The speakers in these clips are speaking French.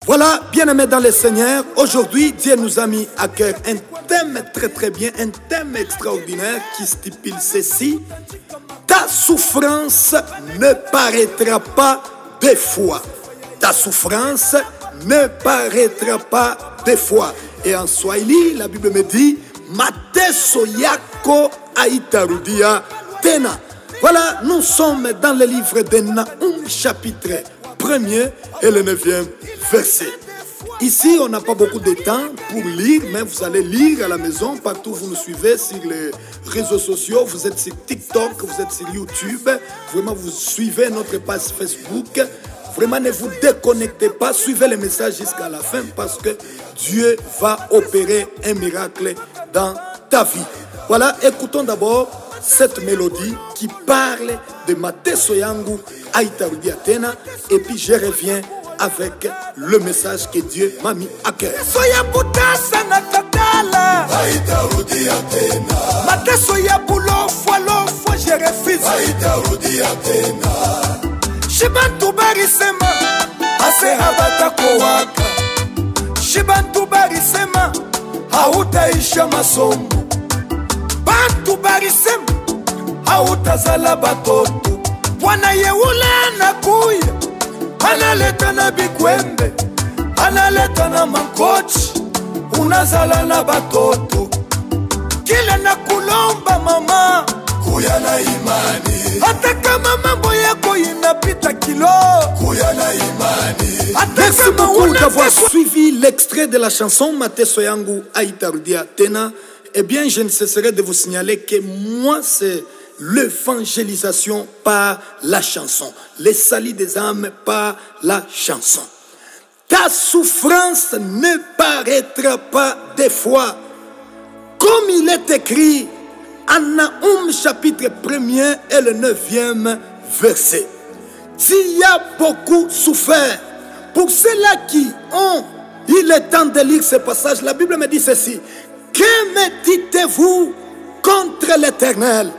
Voilà, bien-aimés dans le Seigneur, aujourd'hui Dieu nous a mis à cœur un thème très bien, un thème extraordinaire qui stipule ceci: ta souffrance ne paraîtra pas deux fois. Ta souffrance ne paraîtra pas deux fois. Et en Swahili, la Bible me dit mateso yako haitarudia tena. Voilà, nous sommes dans le livre de Naoum, chapitre 1er et le 9e verset. Ici, on n'a pas beaucoup de temps pour lire, mais vous allez lire à la maison, partout où vous nous suivez sur les réseaux sociaux, vous êtes sur TikTok, vous êtes sur YouTube, vraiment vous suivez notre page Facebook. Vraiment, ne vous déconnectez pas, suivez les messages jusqu'à la fin parce que Dieu va opérer un miracle dans ta vie. Voilà, écoutons d'abord cette mélodie qui parle de mateso yangu haitarudia tena, et puis je reviens avec le message que Dieu m'a mis à cœur. Mateso ya bulofwa lofwa je refuse. Haitarudia tena. Shibantu barisema aseha batakowaka. Shibantu barisema hautaisha masomo. Bantu barisema hautazala batoto. Bwana yeule anakuya, analeta na bikwembe, analeta na mankochi, unazala na batoto. Kile na kulomba mama, kuya na imani. Hata kama mambo yako inapita kilo, kuya na imani. Merci beaucoup d'avoir suivi l'extrait de la chanson Mateso yangu haitarudia tena. Eh bien, je ne cesserai de vous signaler que moi, c'est l'évangélisation par la chanson. Le salut des âmes par la chanson. Ta souffrance ne paraîtra pas deux fois. Comme il est écrit en Naoum chapitre 1er et le 9e verset. Tu as beaucoup souffert. Pour ceux-là qui ont eu le temps de lire ce passage, la Bible me dit ceci: que me dites-vous contre l'Éternel?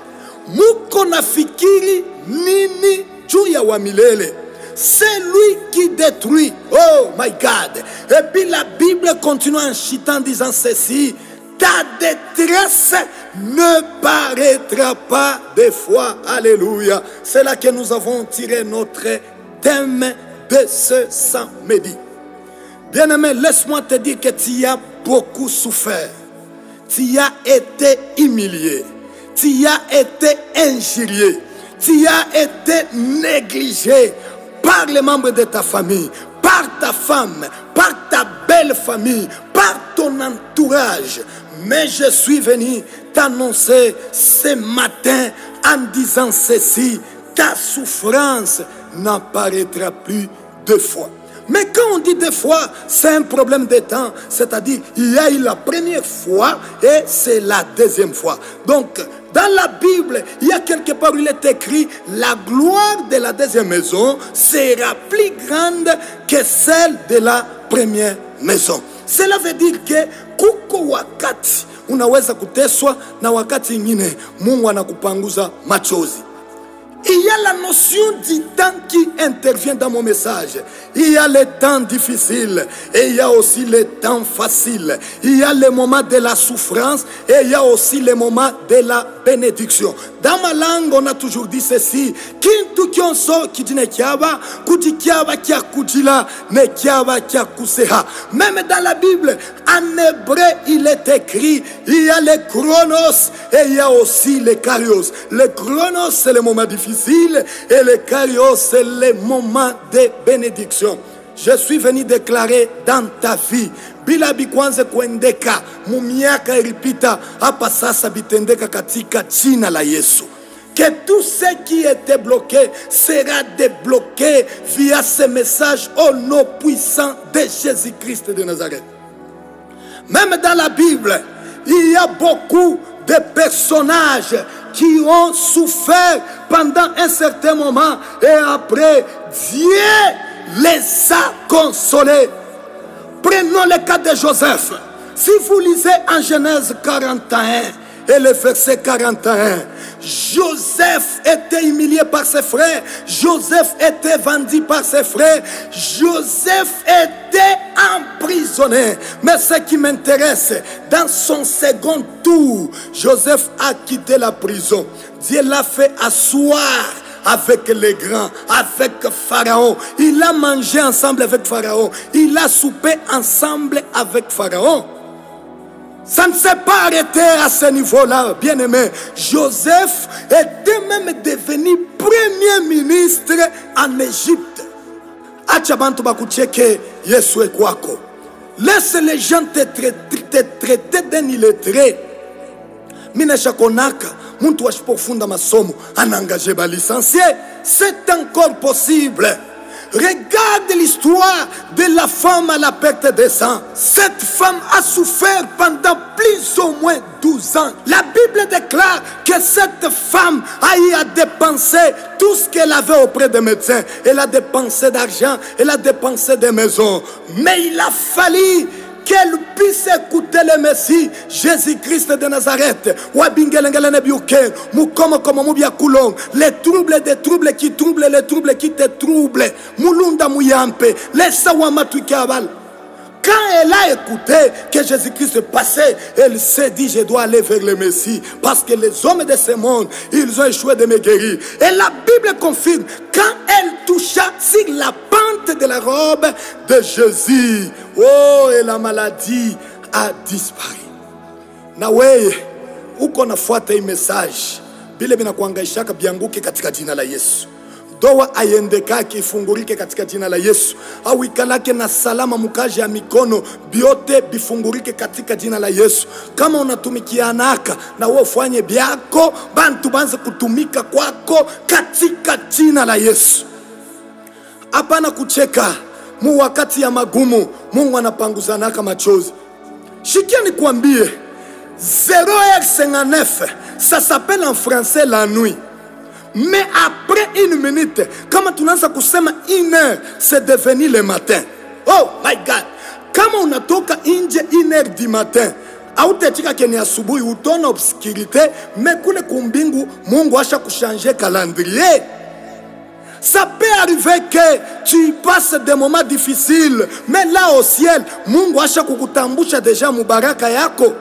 Mukona fikiri nini juu ya wa milele? C'est lui qui détruit. Oh my God. Et puis la Bible continue en chitant disant ceci: ta détresse ne paraîtra pas deux fois. Alléluia. C'est là que nous avons tiré notre thème de ce samedi. Bien-aimé, laisse-moi te dire que tu as beaucoup souffert. Tu as été humilié. Tu as été injurié. Tu as été négligé par les membres de ta famille, par ta femme, par ta belle famille, par ton entourage. Mais je suis venu t'annoncer ce matin en disant ceci: ta souffrance n'apparaîtra plus deux fois. Mais quand on dit deux fois, c'est un problème de temps. C'est-à-dire, il y a eu la première fois et c'est la deuxième fois. Donc, dans la Bible, il y a quelque part où il est écrit: la gloire de la deuxième maison sera plus grande que celle de la première maison. Cela veut dire que kuko wakati unaweza kuteswa na wakati ingine Mungu anakupanguza machozi. Il y a la notion du temps qui intervient dans mon message. Il y a les temps difficiles et il y a aussi les temps faciles. Il y a les moments de la souffrance et il y a aussi les moments de la bénédiction. Dans ma langue, on a toujours dit ceci: kintu kyonso kijine kiaba, kujikiaba kia kujila, ne kiaba kia kuseha. Même dans la Bible, en hébreu, il est écrit: il y a les chronos et il y a aussi les kairos. Les chronos, c'est le moment difficile. Et le kairos, c'est le moment de bénédiction. Je suis venu déclarer dans ta vie, bila bikwanze kuendeka mumiaka ilipita, hapa sasa bitendeka katika jina la Yesu. Que tout ce qui était bloqué sera débloqué via ce message au nom puissant de Jésus-Christ de Nazareth. Même dans la Bible, il y a beaucoup de personnages qui ont souffert pendant un certain moment et après, Dieu les a consolés. Prenons le cas de Joseph. Si vous lisez en Genèse 41, et le verset 41. Joseph était humilié par ses frères. Joseph était vendu par ses frères. Joseph était emprisonné. Mais ce qui m'intéresse, dans son second tour, Joseph a quitté la prison. Dieu l'a fait asseoir avec les grands, avec Pharaon. Il a mangé ensemble avec Pharaon. Il a soupé ensemble avec Pharaon. Ça ne s'est pas arrêté à ce niveau-là, bien-aimé. Joseph était même devenu premier ministre en Égypte. Achabantu bakucheke Yesu ekwako. Laisse les gens te traiter d'un illettré. Minesha konaka, muntu washipofunda masomo, anangaje ba licencié. C'est encore possible. Regarde l'histoire de la femme à la perte de sang. Cette femme a souffert pendant plus ou moins 12 ans. La Bible déclare que cette femme a eu à dépenser tout ce qu'elle avait auprès des médecins. Elle a dépensé d'argent, elle a dépensé des maisons. Mais il a fallu qu'elle puisse écouter le Messie, Jésus-Christ de Nazareth. Les troubles des troubles qui troublent, les troubles qui te troublent. Quand elle a écouté que Jésus-Christ passait, elle s'est dit, je dois aller vers le Messie. Parce que les hommes de ce monde, ils ont échoué de me guérir. Et la Bible confirme, quand elle toucha sur la pente de la robe de Jésus, oh, et la maladie a disparu. Nawe, uko nafuata hii message, bile bina kuangaishaka bianguke katika jina la Yesu. Doa ayendekake ifungurike katika jina la Yesu. Au ikalake na salama mukaje ya mikono biote bifungurike katika jina la Yesu. Kama unatumikianaka na wewe ufanye byako, bantu banze kutumika kwako katika jina la Yesu. Hapana kucheka mu wakati ya magumu, Mungu anapanguzanaka machozi. Shikia nikwambie, 0h59, ça s'appelle en français la nuit. Mais après une minute, comme tu n'as pas kusema 1 heure, c'est devenu le matin. Oh my God! Kama unatoka nje 1 heure du matin, hautachika kwenye asubuhi, utaona obscurité, mais kule kumbingu Mungu asha kuchanger calendrier. Ça peut arriver que tu passes des moments difficiles, mais là au ciel, Mungu asha kukutambusha deja mubaraka yako.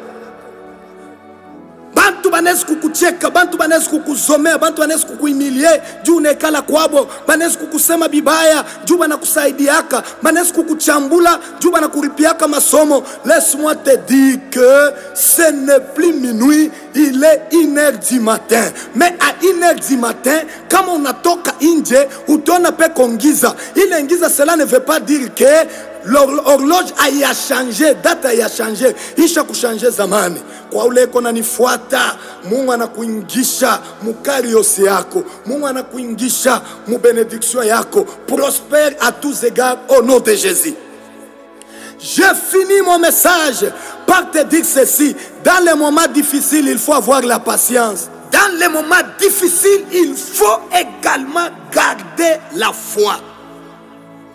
Bantu banesi kukucheka, bantu banesi kukuzomea, bantu banesi kukuimilie, juu nekala kwabo, banesi kukusema bibaya, juu banakusaidiaka, banesi kukuchambula, juu banakuripiaka masomo. Laisse-moi te dire que ce n'est plus minuit, il est 1 heure du matin. Mais à 1 heure du matin, kama unatoka nje, utaona pe kongiza. Ile ngiza, cela ne veut pas dire que l'horloge a changé, date a changé, isha kuchangé zamani. Kwa ule kona nifuata, Mungu anakuingisha mukariosi yako, Mungu anakuingisha mu bénédiction yako. Prospère à tous égards au nom de Jésus. J'ai fini mon message par te dire ceci. Dans les moments difficiles, il faut avoir la patience. Dans les moments difficiles, il faut également garder la foi.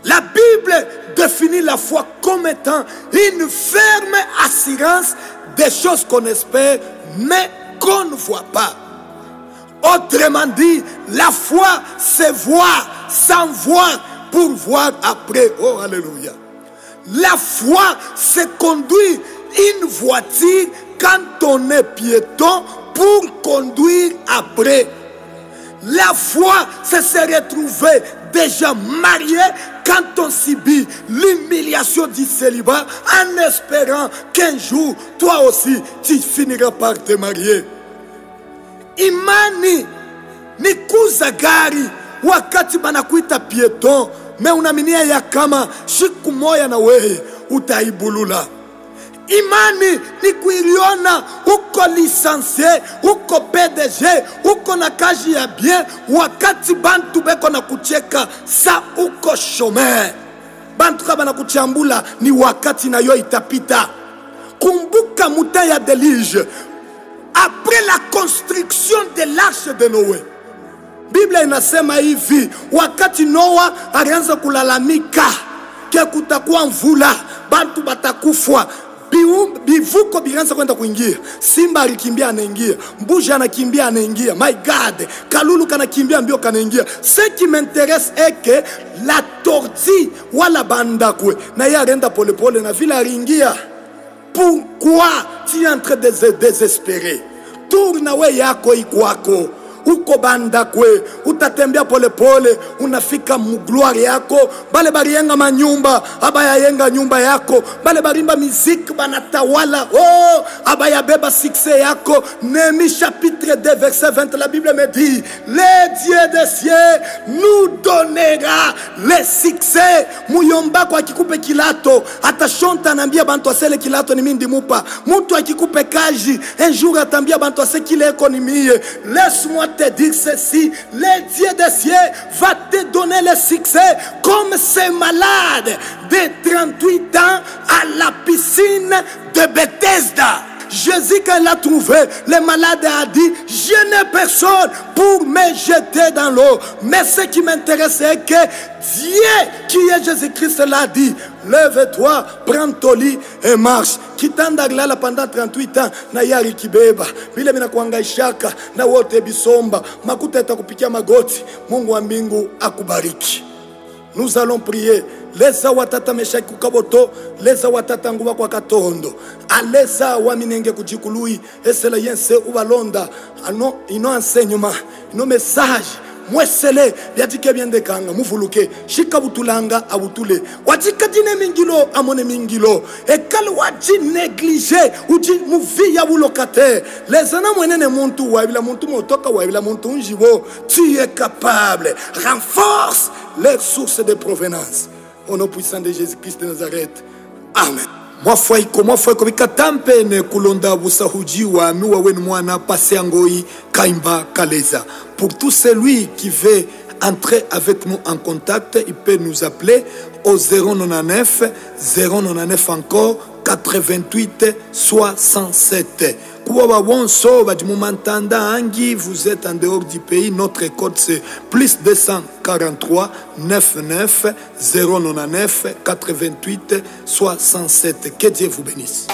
La Bible définit la foi comme étant une ferme assurance des choses qu'on espère, mais qu'on ne voit pas. Autrement dit, la foi, c'est voir sans voir pour voir après. Oh, alléluia. La foi, c'est conduire une voiture quand on est piéton pour conduire après. La foi, c'est se retrouver déjà marié quand on subit l'humiliation du célibat en espérant qu'un jour, toi aussi, tu finiras par te marier. Imani ni kuza gari wakati banakuita piéton, me unaminia ya kama siku moya na wewe utaibulula. Imani ni kuiliona uko licencié, uko PDG, uko na kazi ya bien, wakati bantu beko na kucheka sa uko chômeur. Bantu kaba na kuchambula ni wakati na yo itapita. Kumbuka muta ya déluge. Après la construction de l'arche de Noé, Bible inasema hivi, wakati Noa alianza kulalamika ke kutakuwa mvula, bantu batakufwa, bivuko bianza kwenda kuingia. Simba alikimbia anaingia, mbuja anakimbia anaingia. My God, kalulu kanakimbia mbio kanaingia. Ce qui m'intéresse est que la tortue wala bandakwe na ya renda pole pole na vile aliingia. Pourquoi tu es en train de désespérer? Tourne we yako ikwako. Uko banda kwe, utatembea pole pole, unafika mugloire yako. Bale bariyenga manyumba, abaya yenga nyumba yako. Bale barimba musique banatawala, oh, abaya beba succès yako. Néhémie chapitre 2 verset 20, la Bible me dit, le Dieu des cieux nous donnera le succès. Muyomba kwa akikupe kilato, atashonta nambia bantu asele kilato ni mindi mupa. Mutu akikupe kaji, un jour atambia bantu ase kile eko ni miye. Laisse-moi te dire ceci, le Dieu des cieux va te donner le succès comme ces malades de 38 ans à la piscine de Bethesda. Jésus, quand il a trouvé, le malade a dit, je n'ai personne pour me jeter dans l'eau. Mais ce qui m'intéresse, c'est que Dieu, qui est Jésus-Christ, l'a dit, lève-toi, prends ton lit et marche. Kitanda glala pendant 38 ans, na yari kibeba. Vile mina kuangaishaka, na wote bisomba. Makuta itakupikia magoti. Mungu wa mbingu akubariki. Nous allons prier. Leza watata meshaki kukaboto, leza watata nguwa kwa katondo. Aleza wa minenge kujikului, esela yense ubalonda. Ano, ino enseignement, ino message. Mwesele, yatike biende kanga, mufuluke, shika butulanga, abutule. Wajika dine mingilo, amone mingilo. Ekal waji négligé, uji muvi ya bulokate. Lezana mwenene muntu, wabila muntu motoka, wabila muntu unjibo. Tu es capable. Renforce les sources de provenance. Au nom puissant de Jésus-Christ de Nazareth. Amen. Mwafuaiko bikatampe ne kulonda busahuji wa miwa wenu mwana pase angoi kaimba kaleza. Pour tout celui qui veut entrer avec nous en contact, il peut nous appeler au 099 099 encore 88 67. Kuwa wonso badimumantanda angi, vous êtes en dehors du pays, notre code c'est plus 243 99 099 88 67. Que Dieu vous bénisse.